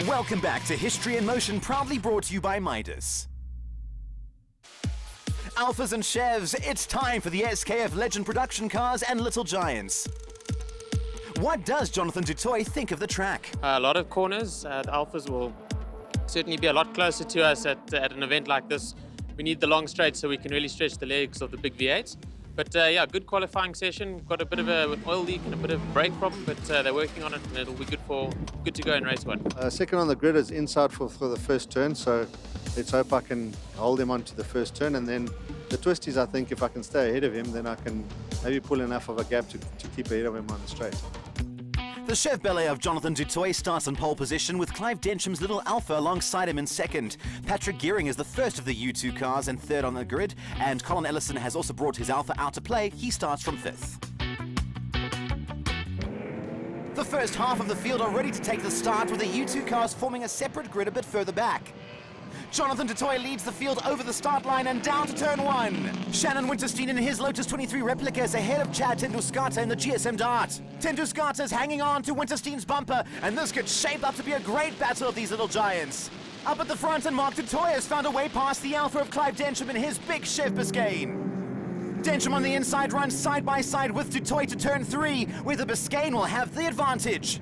Welcome back to History in Motion, proudly brought to you by Midas. Alphas and Chevs, it's time for the SKF Legend production cars and Little Giants. What does Jonathan du Toit think of the track? A lot of corners. The Alphas will certainly be a lot closer to us at an event like this. We need the long straight so we can really stretch the legs of the big V8s. But yeah, good qualifying session. Got a bit of an oil leak and a bit of a brake problem, but they're working on it and it'll be good to go in race one. Second on the grid is inside for the first turn, so let's hope I can hold him onto the first turn, and then the twisties, I think if I can stay ahead of him, then I can maybe pull enough of a gap to keep ahead of him on the straight. The Chev Ballet of Jonathan du Toit starts in pole position with Clive DENSHAM's Little Alpha alongside him in second. Patrick Gearing is the first of the U2 cars and third on the grid, and Colin Ellison has also brought his Alpha out to play. He starts from fifth. The first half of the field are ready to take the start with the U2 cars forming a separate grid a bit further back. Jonathan du Toit leads the field over the start line and down to turn one. Shannon WINTERSTEIN in his Lotus 23 replica is ahead of Chad Tenduskata in the GSM Dart. Tenduskata is hanging on to WINTERSTEIN's bumper, and this could shape up to be a great battle of these little giants. Up at the front, and Mark du Toit has found a way past the Alpha of Clive DENSHAM in his big Chev Biscayne. DENSHAM on the inside runs side by side with du Toit to turn three, where the Biscayne will have the advantage.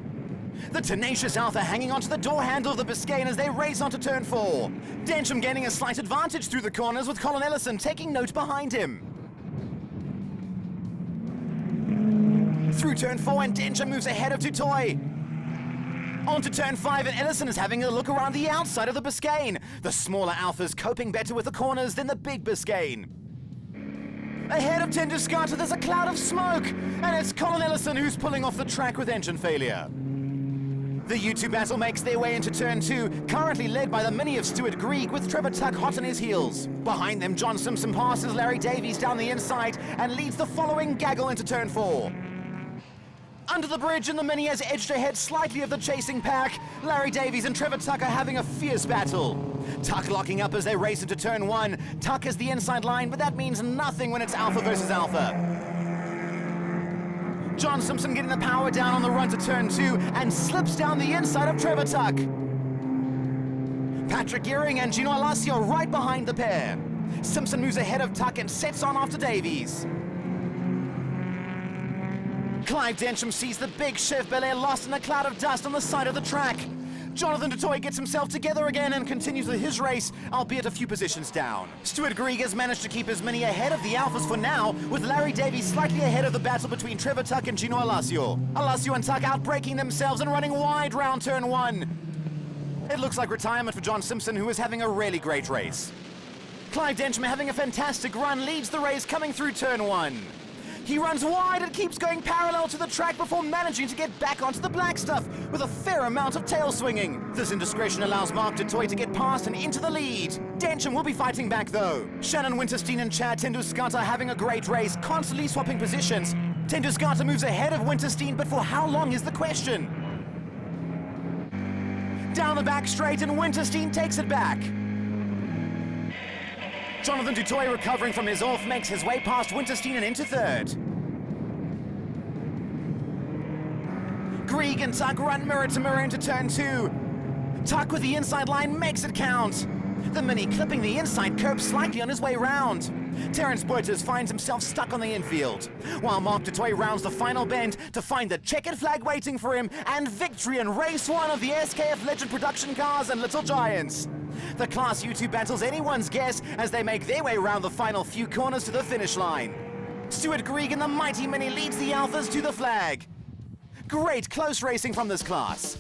The tenacious Alpha hanging onto the door handle of the Biscayne as they race onto turn four. DENSHAM gaining a slight advantage through the corners with Colin Ellison taking note behind him. Through turn four, and DENSHAM moves ahead of du Toit. Onto turn five, and Ellison is having a look around the outside of the Biscayne. The smaller Alphas coping better with the corners than the big Biscayne. Ahead of Tenduskata, there's a cloud of smoke, and it's Colin Ellison who's pulling off the track with engine failure. The U2 battle makes their way into turn two, currently led by the mini of Stuart GREIG with Trevor Tuck hot on his heels. Behind them, John Simpson passes Larry Davies down the inside and leads the following gaggle into turn four. Under the bridge, and the mini has edged ahead slightly of the chasing pack. Larry Davies and Trevor Tuck are having a fierce battle. Tuck locking up as they race into turn one. Tuck has the inside line, but that means nothing when it's Alpha versus Alpha. John Simpson getting the power down on the run to turn two and slips down the inside of Trevor Tuck. Patrick Gearing and Gino Alassio right behind the pair. Simpson moves ahead of Tuck and sets on after Davies. Clive DENSHAM sees the big Chev Ballet lost in a cloud of dust on the side of the track. Jonathan du Toit gets himself together again and continues with his race, albeit a few positions down. Stuart GREIG has managed to keep his mini ahead of the Alphas for now, with Larry Davies slightly ahead of the battle between Trevor Tuck and Gino Alassio. Alassio and Tuck outbreaking themselves and running wide round turn one. It looks like retirement for John Simpson, who is having a really great race. Clive DENSHAM having a fantastic run, leads the race coming through turn one. He runs wide and keeps going parallel to the track before managing to get back onto the black stuff with a fair amount of tail swinging. This indiscretion allows Mark du Toit to get past and into the lead. DENSHAM will be fighting back though. Shannon WINTERSTEIN and Chad Tenduskata are having a great race, constantly swapping positions. Tenduskata moves ahead of WINTERSTEIN, but for how long is the question? Down the back straight, and WINTERSTEIN takes it back. Jonathan du Toit, recovering from his off, makes his way past WINTERSTEIN and into third. GREIG and Tuck run mirror to mirror into turn two. Tuck with the inside line makes it count. The mini clipping the inside curb slightly on his way round. Terence Boiters finds himself stuck on the infield, while Mark du Toit rounds the final bend to find the checkered flag waiting for him and victory in race one of the SKF Legend production cars and Little Giants. The Class U2 battles anyone's guess as they make their way around the final few corners to the finish line. Stuart GREIG in the mighty mini leads the Alphas to the flag. Great close racing from this class.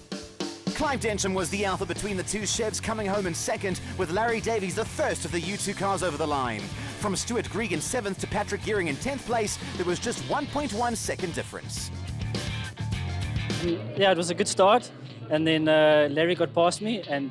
Clive DENSHAM was the Alpha between the two Chevs, coming home in second, with Larry Davies the first of the U2 cars over the line. From Stuart GREIG in 7th to Patrick Gearing in 10th place, there was just 1.1 second difference. Yeah, it was a good start. And then Larry got past me and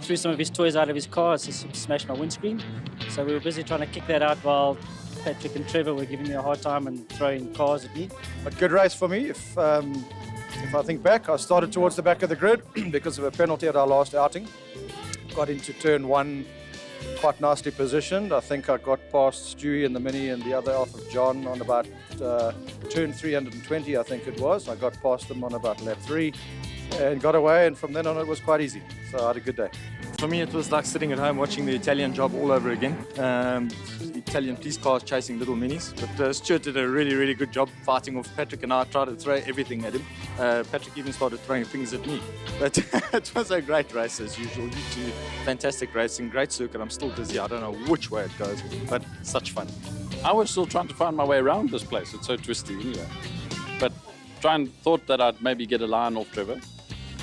threw some of his toys out of his car, so smashed my windscreen. So we were busy trying to kick that out while Patrick and Trevor were giving me a hard time and throwing cars at me. A good race for me. If I think back, I started towards the back of the grid because of a penalty at our last outing. Got into turn one quite nicely positioned. I think I got past Stewie and the Mini and the other half of John on about turn 320, I think it was. I got past them on about lap 3. and got away, and from then on it was quite easy. So I had a good day. For me, it was like sitting at home watching the Italian job all over again. Italian police cars chasing little minis. But Stuart did a really, really good job fighting off Patrick, and I tried to throw everything at him. Patrick even started throwing things at me. But it was a great race as usual. You two, fantastic racing, great circuit. I'm still dizzy. I don't know which way it goes, but such fun. I was still trying to find my way around this place. It's so twisty anyway. But thought that I'd maybe get a line off Trevor.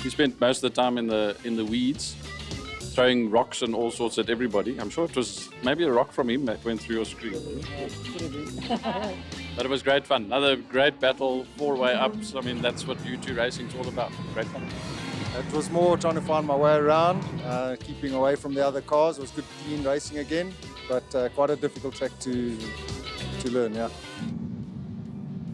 We spent most of the time in the weeds, throwing rocks and all sorts at everybody. I'm sure it was maybe a rock from him that went through your screen. But it was great fun. Another great battle, 4-way ups. I mean, that's what U2 racing's all about. Great fun. It was more trying to find my way around, keeping away from the other cars. It was good, clean racing again, but quite a difficult track to learn, yeah.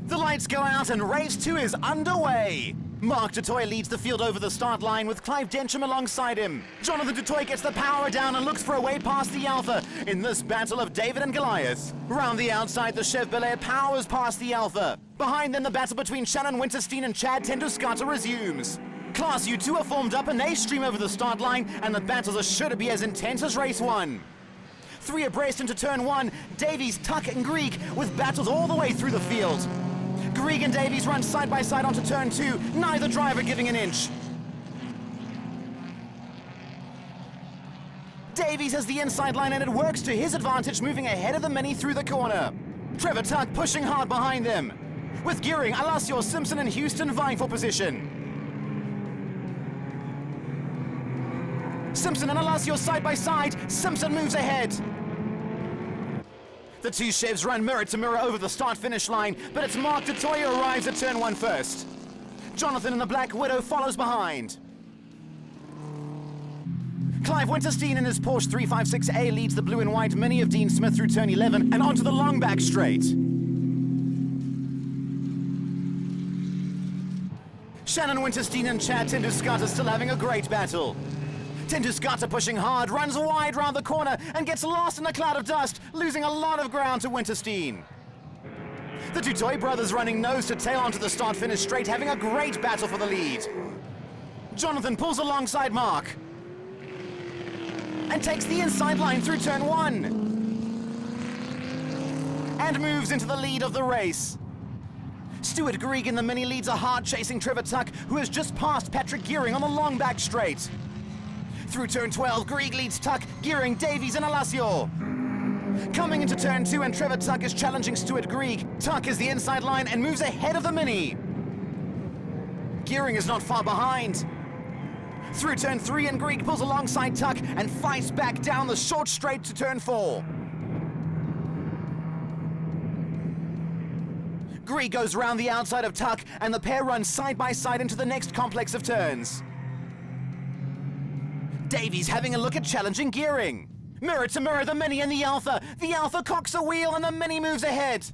The lights go out and race 2 is underway. Mark du Toit leads the field over the start line with Clive DENSHAM alongside him. Jonathan du Toit gets the power down and looks for a way past the Alpha in this battle of David and Goliath. Round the outside, the Chev Bel Air powers past the Alpha. Behind them, the battle between Shannon WINTERSTEIN and Chad Tenduscata resumes. Class U2 are formed up and they stream over the start line, and the battles are sure to be as intense as race 1. 3 abreast into turn 1, Davies, Tuck and Greig with battles all the way through the field. Greig and Davies run side by side onto turn 2, neither driver giving an inch. Davies has the inside line and it works to his advantage, moving ahead of the many through the corner. Trevor Tuck pushing hard behind them, with Gearing, Alassio, Simpson and Houston vying for position. Simpson and Alassio side by side, Simpson moves ahead. The 2 Chevs run mirror to mirror over the start-finish line, but it's Mark du Toit who arrives at turn 1 first. Jonathan in the Black Widow follows behind. Clive WINTERSTEIN in his Porsche 356A leads the blue and white Mini of Dean Smith through turn 11 and onto the long back straight. Shannon WINTERSTEIN and Chad Tenduscata still having a great battle. Tenduscata pushing hard, runs wide round the corner and gets lost in a cloud of dust, losing a lot of ground to WINTERSTEIN. The du Toit brothers running nose to tail onto the start-finish straight, having a great battle for the lead. Jonathan pulls alongside Mark and takes the inside line through turn 1 and moves into the lead of the race. Stuart GREIG in the Mini leads a hard-chasing Trevor Tuck, who has just passed Patrick Gearing on the long back straight. Through turn 12, GREIG leads Tuck, Gearing, Davies and Alassio. Coming into turn 2 and Trevor Tuck is challenging Stuart GREIG. Tuck is the inside line and moves ahead of the Mini. Gearing is not far behind. Through turn 3 and GREIG pulls alongside Tuck and fights back down the short straight to turn 4. GREIG goes round the outside of Tuck and the pair run side by side into the next complex of turns. Davies having a look at challenging Gearing. Mirror to mirror, the Mini and the Alpha. The Alpha cocks a wheel and the Mini moves ahead.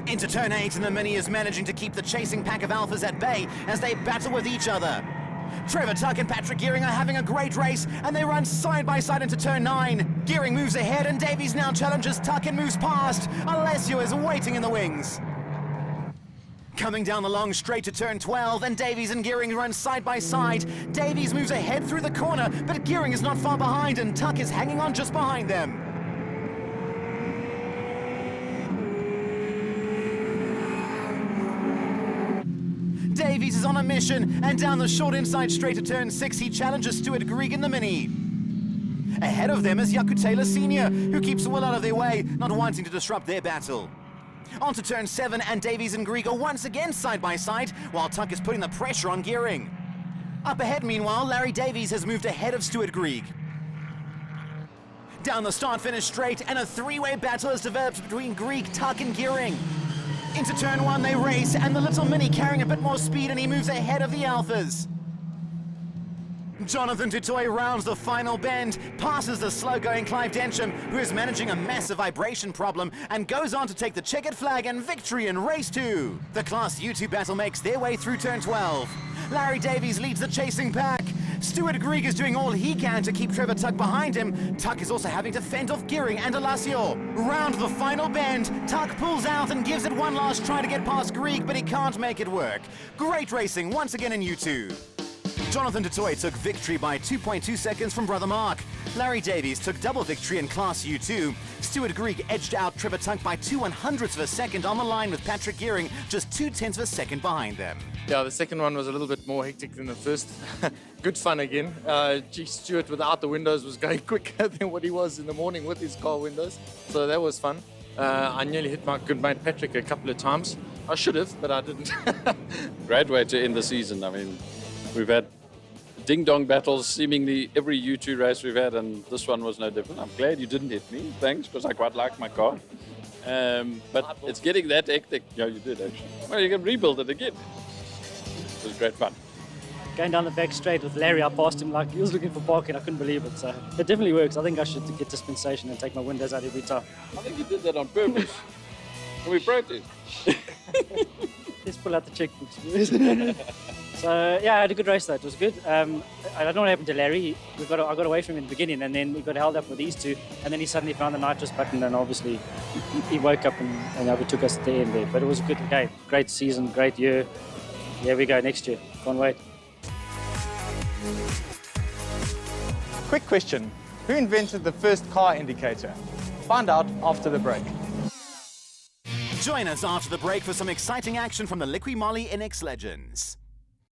Into turn 8 and the Mini is managing to keep the chasing pack of Alphas at bay as they battle with each other. Trevor Tuck and Patrick Gearing are having a great race and they run side by side into turn 9. Gearing moves ahead and Davies now challenges Tuck and moves past. Alessio is waiting in the wings. Coming down the long straight to turn 12 and Davies and Gearing run side by side. Davies moves ahead through the corner, but Gearing is not far behind and Tuck is hanging on just behind them. Davies is on a mission, and down the short inside straight to turn 6, he challenges Stuart GREIG in the Mini. Ahead of them is Yaku Taylor Sr., who keeps well out of their way, not wanting to disrupt their battle. On to turn 7, and Davies and GREIG are once again side by side, while Tuck is putting the pressure on Gearing. Up ahead, meanwhile, Larry Davies has moved ahead of Stuart GREIG. Down the start-finish straight, and a 3-way battle has developed between GREIG, Tuck, and Gearing. Into turn 1 they race, and the little Mini carrying a bit more speed, and he moves ahead of the Alphas. Jonathan du Toit rounds the final bend, passes the slow-going Clive DENSHAM, who is managing a massive vibration problem, and goes on to take the checkered flag and victory in race 2. The Class U2 battle makes their way through turn 12. Larry Davies leads the chasing pack. Stuart GREIG is doing all he can to keep Trevor Tuck behind him. Tuck is also having to fend off Gearing and Alassio. Round the final bend, Tuck pulls out and gives it one last try to get past GREIG, but he can't make it work. Great racing once again in U2. Jonathan du Toit took victory by 2.2 seconds from brother Mark. Larry Davies took double victory in Class U2. Stuart GREIG edged out Trevor Tuck by 0.02 of a second on the line, with Patrick Gearing just 0.2 of a second behind them. Yeah, the second one was a little bit more hectic than the first. Good fun again. Stuart without the windows was going quicker than what he was in the morning with his car windows. So that was fun. I nearly hit my good mate Patrick a couple of times. I should have, but I didn't. Great way to end the season. I mean, we've had ding-dong battles seemingly every U2 race we've had, and this one was no different. I'm glad you didn't hit me. Thanks, because I quite like my car. But it's getting that hectic. Yeah, you did actually. Well, you can rebuild it again. It was great fun. Going down the back straight with Larry, I passed him like he was looking for parking. I couldn't believe it. So it definitely works. I think I should get dispensation and take my windows out every time. I think you did that on purpose. Can we protest? Let's pull out the checkbooks. So yeah, I had a good race though. It was good. I don't know what happened to Larry. I got away from him in the beginning, and then we got held up with these two, and then he suddenly found the nitrous button, and obviously he woke up and overtook us at the end there. But it was a good game. Great season, great year. Here we go next year. Can't wait. Quick question. Who invented the first car indicator? Find out after the break. Join us after the break for some exciting action from the Liqui Moly NX Legends.